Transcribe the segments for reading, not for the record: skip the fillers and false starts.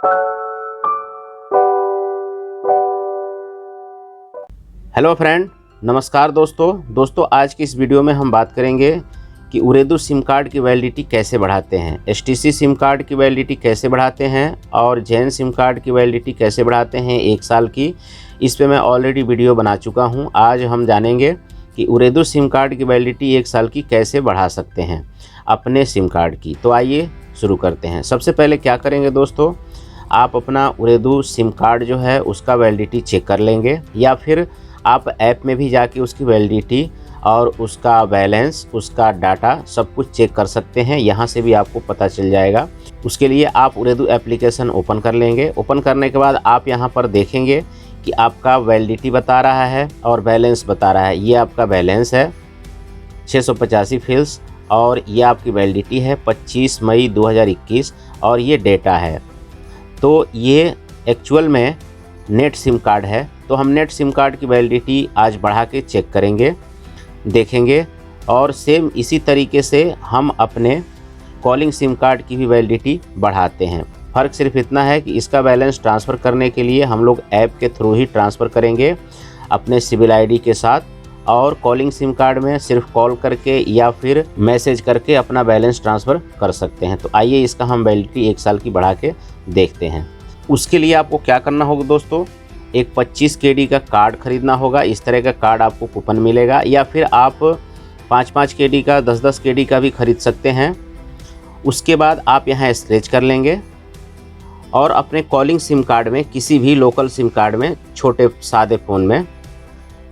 Hello friend, नमस्कार दोस्तों आज की इस वीडियो में हम बात करेंगे कि उरेदू सिम कार्ड की वैलिडिटी कैसे बढ़ाते हैं, एसटीसी सिम कार्ड की वैलिडिटी कैसे बढ़ाते हैं और जैन सिम कार्ड की वैलिडिटी कैसे बढ़ाते हैं 1 साल की। इस पे मैं ऑलरेडी वीडियो बना चुका हूं। आज हम जानेंगे कि उरेदू सिम कार्ड की वैलिडिटी 1 साल की कैसे बढ़ा सकते हैं अपने सिम कार्ड की। तो आइए शुरू करते हैं। सबसे पहले क्या करेंगे दोस्तों, आप अपना उरेदू सिम कार्ड जो है उसका वैलिडिटी चेक कर लेंगे, या फिर आप ऐप में भी जाके उसकी वैलिडिटी और उसका बैलेंस, उसका डाटा सब कुछ चेक कर सकते हैं। यहाँ से भी आपको पता चल जाएगा। उसके लिए आप उरेदू एप्लीकेशन ओपन कर लेंगे। ओपन करने के बाद आप यहाँ पर देखेंगे कि आपका वैलिडिटी बता रहा है और बैलेंस बता रहा है। ये आपका बैलेंस है 685 फिल्स और ये आपकी वैलिडिटी है 25 मई 2021 और ये डेटा है। तो ये एक्चुअल में नेट सिम कार्ड है। तो हम नेट सिम कार्ड की वैलिडिटी आज बढ़ा के चेक करेंगे, देखेंगे, और सेम इसी तरीके से हम अपने कॉलिंग सिम कार्ड की भी वैलिडिटी बढ़ाते हैं। फ़र्क सिर्फ इतना है कि इसका बैलेंस ट्रांसफ़र करने के लिए हम लोग ऐप के थ्रू ही ट्रांसफ़र करेंगे अपने सिविल आईडी के साथ, और कॉलिंग सिम कार्ड में सिर्फ कॉल करके या फिर मैसेज करके अपना बैलेंस ट्रांसफ़र कर सकते हैं। तो आइए इसका हम वैलिडिटी 1 साल की बढ़ा के देखते हैं। उसके लिए आपको क्या करना होगा दोस्तों, एक 25 KD का कार्ड ख़रीदना होगा। इस तरह का कार्ड आपको कूपन मिलेगा, या फिर आप 5-5 KD का, 10-10 KD का भी ख़रीद सकते हैं। उसके बाद आप यहाँ स्क्रैच कर लेंगे और अपने कॉलिंग सिम कार्ड में, किसी भी लोकल सिम कार्ड में, छोटे सादे फ़ोन में,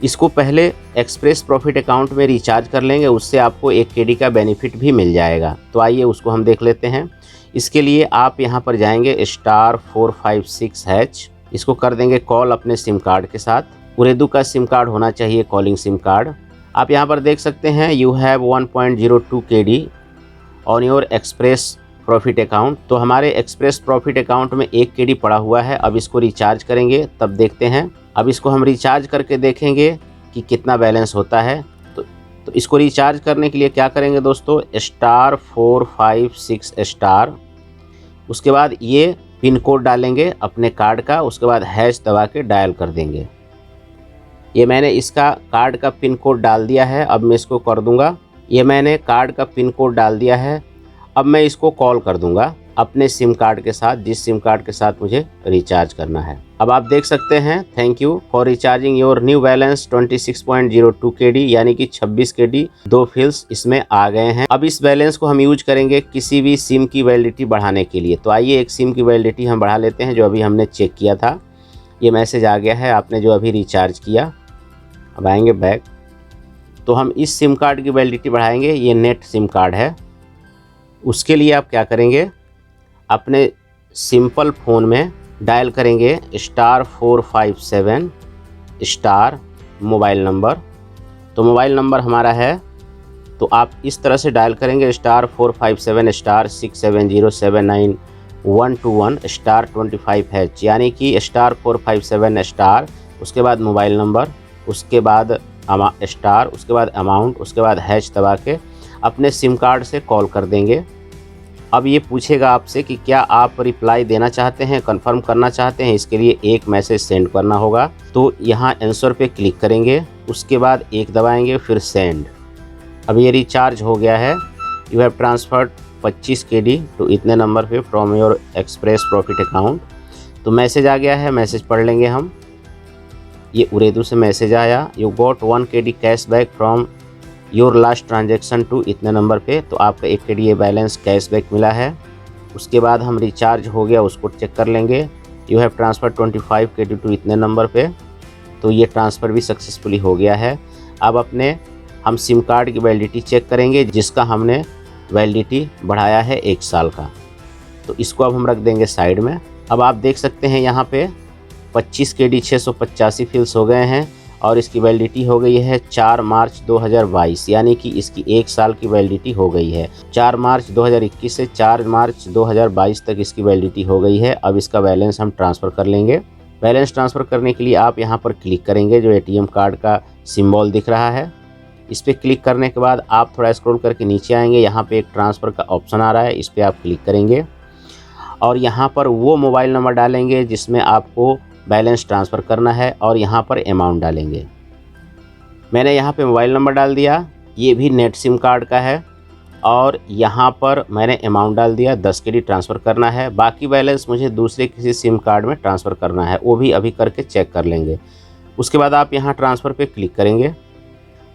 इसको पहले एक्सप्रेस प्रॉफिट अकाउंट में रिचार्ज कर लेंगे। उससे आपको 1 KD का बेनिफिट भी मिल जाएगा। तो आइए उसको हम देख लेते हैं। इसके लिए आप यहाँ पर जाएंगे *456#। इसको कर देंगे कॉल अपने सिम कार्ड के साथ। उरेदू का सिम कार्ड होना चाहिए कॉलिंग सिम कार्ड। आप यहाँ पर देख सकते हैं you have 1.02 KD on your express profit account. तो हमारे एक्सप्रेस प्रॉफिट अकाउंट में 1 KD पड़ा हुआ है। अब इसको रिचार्ज करेंगे, तब देखते हैं। अब इसको हम रिचार्ज करके देखेंगे कि कितना बैलेंस होता है। तो इसको रिचार्ज करने के लिए क्या करेंगे दोस्तों, *456#। उसके बाद ये पिन कोड डालेंगे अपने कार्ड का। उसके बाद हैश दबा के डायल कर देंगे। ये मैंने इसका कार्ड का पिन कोड डाल दिया है। अब मैं इसको कर दूंगा। ये मैंने कार्ड का पिन कोड डाल दिया है। अब मैं इसको कॉल कर दूंगा अपने सिम कार्ड के साथ, जिस सिम कार्ड के साथ मुझे रिचार्ज करना है। अब आप देख सकते हैं, thank you for recharging your new balance 26.02 KD, यानी कि 26 KD 2 फिल्स इसमें आ गए हैं। अब इस बैलेंस को हम यूज करेंगे किसी भी सिम की वैलिडिटी बढ़ाने के लिए। तो आइए एक सिम की वैलिडिटी हम बढ़ा लेते हैं जो अभी हमने चेक किया था। ये मैसेज आ गया है, आपने जो अभी रिचार्ज किया। अब आएंगे बैक, तो हम इस सिम कार्ड की वैलिडिटी बढ़ाएंगे। ये नेट सिम कार्ड है। उसके लिए आप क्या करेंगे, अपने सिंपल फ़ोन में डायल करेंगे *457# मोबाइल नंबर। तो मोबाइल नंबर हमारा है, तो आप इस तरह से डायल करेंगे *457*670792121*25#, यानी कि *457#, उसके बाद मोबाइल नंबर, उसके बाद स्टार, उसके बाद अमाउंट, उसके बाद हैश दबा के अपने सिम कार्ड से कॉल कर देंगे। अब ये पूछेगा आपसे कि क्या आप रिप्लाई देना चाहते हैं, कंफर्म करना चाहते हैं। इसके लिए एक मैसेज सेंड करना होगा। तो यहाँ आंसर पे क्लिक करेंगे, उसके बाद एक दबाएंगे, फिर सेंड। अब ये रिचार्ज हो गया है। You have transferred 25 KD to इतने नंबर पे from your express profit account. तो मैसेज आ गया है, मैसेज पढ़ लेंगे हम। ये उरेदू से मैसेज आया, you got 1 KD cashback from your last transaction to इतने नंबर पे। तो आपका 1 KD ये बैलेंस कैशबैक मिला है। उसके बाद हम रिचार्ज हो गया उसको चेक कर लेंगे। You have transfer 25 KD to इतने नंबर पे। तो ये ट्रांसफ़र भी सक्सेसफुली हो गया है। अब अपने हम सिम कार्ड की वैलिडिटी चेक करेंगे जिसका हमने वैलिडिटी बढ़ाया है 1 साल का। तो इसको अब हम रख देंगे साइड में। अब आप देख सकते हैं यहाँ पे 25 KD 685 फिल्स हो गए हैं और इसकी वैलिडिटी हो गई है 4 मार्च 2022, यानी कि इसकी 1 साल की वैलिडिटी हो गई है। 4 मार्च 2021 से 4 मार्च 2022 तक इसकी वैलिडिटी हो गई है। अब इसका बैलेंस हम ट्रांसफ़र कर लेंगे। बैलेंस ट्रांसफ़र करने के लिए आप यहाँ पर क्लिक करेंगे, जो ATM कार्ड का सिंबल दिख रहा है इस पर क्लिक करने के बाद आप थोड़ा स्क्रॉल करके नीचे आएंगे। यहाँ पे एक ट्रांसफ़र का ऑप्शन आ रहा है, इस पर आप क्लिक करेंगे और यहाँ पर वो मोबाइल नंबर डालेंगे जिसमें आपको बैलेंस ट्रांसफ़र करना है और यहाँ पर अमाउंट डालेंगे। मैंने यहाँ पे मोबाइल नंबर डाल दिया, ये भी नेट सिम कार्ड का है, और यहाँ पर मैंने अमाउंट डाल दिया, 10 KD ट्रांसफ़र करना है। बाकी बैलेंस मुझे दूसरे किसी सिम कार्ड में ट्रांसफ़र करना है, वो भी अभी करके चेक कर लेंगे। उसके बाद आप यहाँ ट्रांसफ़र पे क्लिक करेंगे।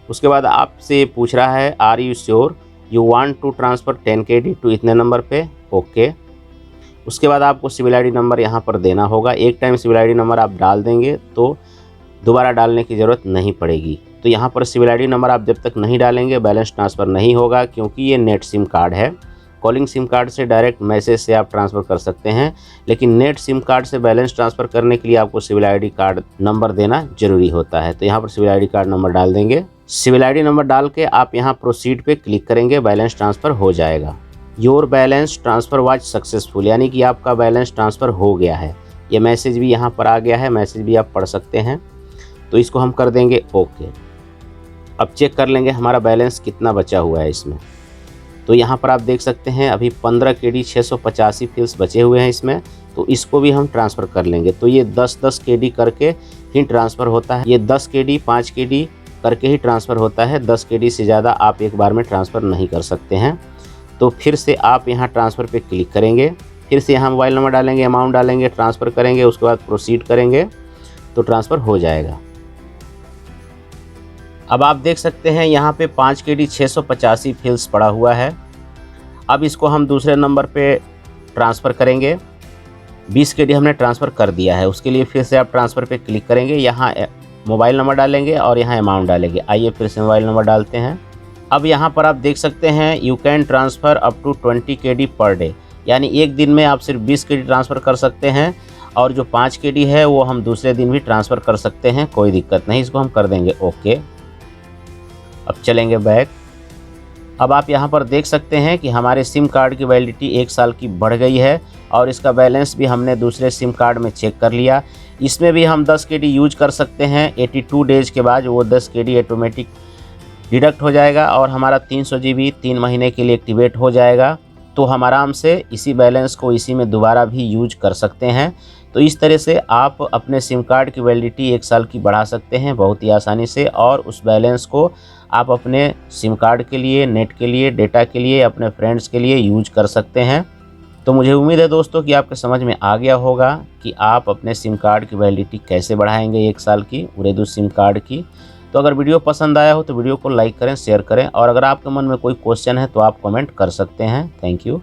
उसके बाद आपसे पूछ रहा है are you sure you want to transfer 10 KD to इतने नंबर पे, ओके। उसके बाद आपको सिविल ID नंबर यहाँ पर देना होगा। एक टाइम सिविल ID नंबर आप डाल देंगे तो दोबारा डालने की ज़रूरत नहीं पड़ेगी। तो यहाँ पर सिविल ID नंबर आप जब तक नहीं डालेंगे बैलेंस ट्रांसफ़र नहीं होगा, क्योंकि ये नेट सिम कार्ड है। कॉलिंग सिम कार्ड से डायरेक्ट मैसेज से आप ट्रांसफ़र कर सकते हैं, लेकिन नेट सिम कार्ड से बैलेंस ट्रांसफ़र करने के लिए आपको सिविल ID कार्ड नंबर देना ज़रूरी होता है। तो यहाँ पर सिविल ID कार्ड नंबर डाल देंगे। सिविल ID नंबर डाल के आप यहाँ प्रोसीड पे क्लिक करेंगे, बैलेंस ट्रांसफ़र हो जाएगा। Your balance transfer was successful, यानी कि आपका बैलेंस ट्रांसफ़र हो गया है। ये मैसेज भी यहाँ पर आ गया है, मैसेज भी आप पढ़ सकते हैं। तो इसको हम कर देंगे ओके। अब चेक कर लेंगे हमारा बैलेंस कितना बचा हुआ है इसमें। तो यहाँ पर आप देख सकते हैं अभी 15 KD 685 फिल्स बचे हुए हैं इसमें, तो इसको भी हम ट्रांसफ़र कर लेंगे। तो ये 10-10 KD करके ही ट्रांसफ़र होता है। ये 10 KD 5 KD करके ही ट्रांसफ़र होता है। 10 KD से ज़्यादा आप एक बार में ट्रांसफ़र नहीं कर सकते हैं। तो फिर से आप यहाँ ट्रांसफ़र पे क्लिक करेंगे, फिर से यहाँ मोबाइल नंबर डालेंगे, अमाउंट डालेंगे, ट्रांसफ़र करेंगे, उसके बाद प्रोसीड करेंगे तो ट्रांसफ़र हो जाएगा। अब आप देख सकते हैं यहाँ पे 5 KD 685 फिल्स पड़ा हुआ है। अब इसको हम दूसरे नंबर पे ट्रांसफ़र करेंगे। 20 KD हमने ट्रांसफ़र कर दिया है, उसके लिए फिर से आप ट्रांसफ़र पे क्लिक करेंगे, यहाँ मोबाइल नंबर डालेंगे और यहाँ अमाउंट डालेंगे। आइए फिर से मोबाइल नंबर डालते हैं। अब यहाँ पर आप देख सकते हैं you can transfer up to 20 KD per day, यानी एक दिन में आप सिर्फ 20 KD ट्रांसफ़र कर सकते हैं, और जो 5 KD है वो हम दूसरे दिन भी ट्रांसफ़र कर सकते हैं, कोई दिक्कत नहीं। इसको हम कर देंगे ओके। अब चलेंगे बैक। अब आप यहाँ पर देख सकते हैं कि हमारे सिम कार्ड की वैलिडिटी 1 साल की बढ़ गई है, और इसका बैलेंस भी हमने दूसरे सिम कार्ड में चेक कर लिया। इसमें भी हम 10 KD यूज कर सकते हैं। 82 डेज़ के बाद वो 10 KD ऑटोमेटिक डिडक्ट हो जाएगा और हमारा 300 GB 3 महीने के लिए एक्टिवेट हो जाएगा। तो हम आराम से इसी बैलेंस को इसी में दोबारा भी यूज कर सकते हैं। तो इस तरह से आप अपने सिम कार्ड की वैलिडिटी 1 साल की बढ़ा सकते हैं बहुत ही आसानी से, और उस बैलेंस को आप अपने सिम कार्ड के लिए, नेट के लिए, डेटा के लिए, अपने फ्रेंड्स के लिए यूज कर सकते हैं। तो मुझे उम्मीद है दोस्तों कि आपके समझ में आ गया होगा कि आप अपने सिम कार्ड की वैलिडिटी कैसे बढ़ाएंगे 1 साल की उरेदू सिम कार्ड की। तो अगर वीडियो पसंद आया हो तो वीडियो को लाइक करें, शेयर करें, और अगर आपके मन में कोई क्वेश्चन है तो आप कमेंट कर सकते हैं। Thank you.